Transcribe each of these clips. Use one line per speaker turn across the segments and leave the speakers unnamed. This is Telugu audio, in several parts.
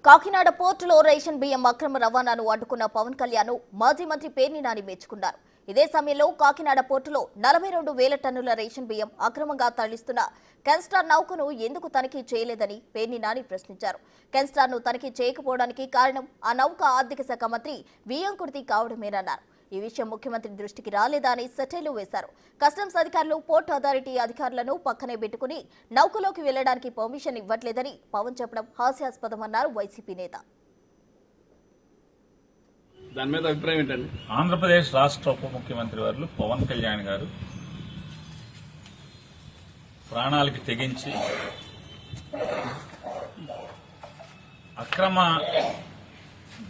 కాకినాడ పోర్టులో రేషన్ బియ్యం అక్రమ రవాణాను అడ్డుకున్న పవన్ కళ్యాణ్ మాజీ మంత్రి పేర్ని నాని మెచ్చుకున్నారు. ఇదే సమయంలో కాకినాడ పోర్టులో 42,000 టన్నుల రేషన్ బియ్యం అక్రమంగా తరలిస్తున్న కెన్స్టార్ నౌకను ఎందుకు తనిఖీ చేయలేదని పేర్ని నాని ప్రశ్నించారు. కెన్స్టార్ను తనిఖీ చేయకపోవడానికి కారణం ఆ నౌక ఆర్థిక శాఖ మంత్రి వియ్యంకుర్తి కావడమేనన్నారు. ఈ విషయం ముఖ్యమంత్రి దృష్టికి రాలేదా అని సెటైలు వేశారు. కస్టమ్స్ అధికారులు పోర్ట్ అథారిటీ అధికారులను పక్కనే పెట్టుకుని నౌకలోకి వెళ్లడానికి పర్మిషన్ ఇవ్వట్లేదని పవన్ చెప్పడం హాస్యాస్పదమన్నారు వైసీపీ నేత.
దాని మీద అభిప్రాయం ఏంటండి?
ఆంధ్రప్రదేశ్ రాష్ట్ర ఉప ముఖ్యమంత్రి వారు పవన్ కళ్యాణ్ గారు ప్రాణాలకి తెగించి అక్రమ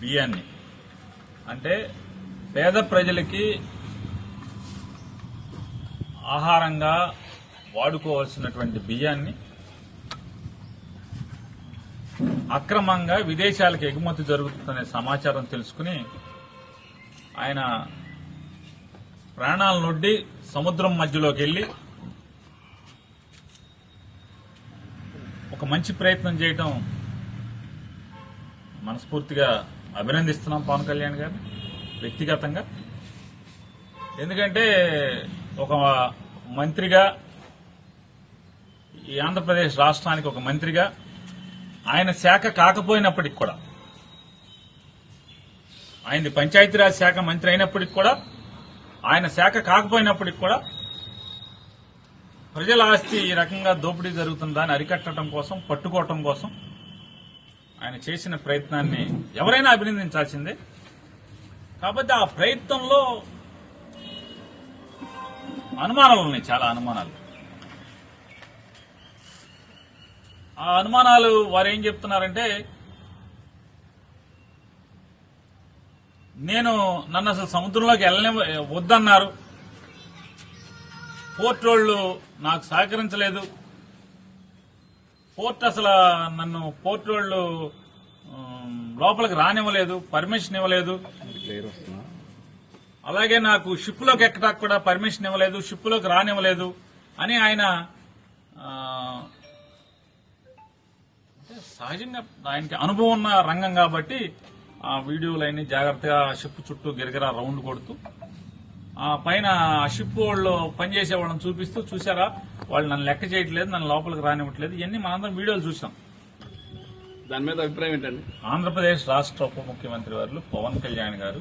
బియ్యాన్ని అంటే పేద ప్రజలకి ఆహారంగా వాడుకోవాల్సినటువంటి బియ్యాన్ని అక్రమంగా విదేశాలకు ఎగుమతి జరుగుతుందనే సమాచారం తెలుసుకుని ఆయన ప్రాణాలనొడ్డి సముద్రం మధ్యలోకి వెళ్లి ఒక మంచి ప్రయత్నం చేయటం మనస్ఫూర్తిగా అభినందిస్తున్నాం పవన్ కళ్యాణ్ గారిని వ్యక్తిగతంగా. ఎందుకంటే ఒక మంత్రిగా, ఈ ఆంధ్రప్రదేశ్ రాష్ట్రానికి ఒక మంత్రిగా, ఆయన శాఖ కాకపోయినప్పటికి కూడా, ఆయనది పంచాయతీరాజ్ శాఖ మంత్రి అయినప్పటికి కూడా, ఆయన శాఖ కాకపోయినప్పటికి కూడా ప్రజల ఆస్తి ఈ రకంగా దోపిడీ జరుగుతుందని అరికట్టడం కోసం, పట్టుకోవటం కోసం ఆయన చేసిన ప్రయత్నాన్ని ఎవరైనా అభినందించాల్సిందే. కాబట్టి ఆ ప్రయత్నంలో అనుమానాలు ఉన్నాయి, చాలా అనుమానాలు. ఆ అనుమానాలు వారు ఏం చెప్తున్నారంటే, నన్ను అసలు సముద్రంలోకి వద్దన్నారు, పోర్ట్ వాళ్ళు నాకు సహకరించలేదు, పోర్ట్ అసలు నన్ను పోర్ట్ వాళ్ళు లోపలికి రానివ్వలేదు, పర్మిషన్ ఇవ్వలేదు, అలాగే నాకు షిప్లోకి ఎక్కడానికి కూడా పర్మిషన్ ఇవ్వలేదు, షిప్లోకి రానివ్వలేదు అని ఆయన సహజంగా ఆయనకి అనుభవం ఉన్న రంగం కాబట్టి ఆ వీడియోలన్నీ జాగ్రత్తగా షిప్ చుట్టూ గిరగిరా రౌండ్ కొడుతూ ఆ పైన ఆ షిప్ వాళ్ళు పనిచేసే వాళ్ళని చూపిస్తూ, చూసారా వాళ్ళు నన్ను లెక్క చేయట్లేదు, నన్ను లోపలికి రానివ్వట్లేదు, ఇవన్నీ మనందరం వీడియోలు చూసాం.
దాని మీద అభిప్రాయం ఏంటండి?
ఆంధ్రప్రదేశ్ రాష్ట్ర ఉప ముఖ్యమంత్రి వారు పవన్ కళ్యాణ్ గారు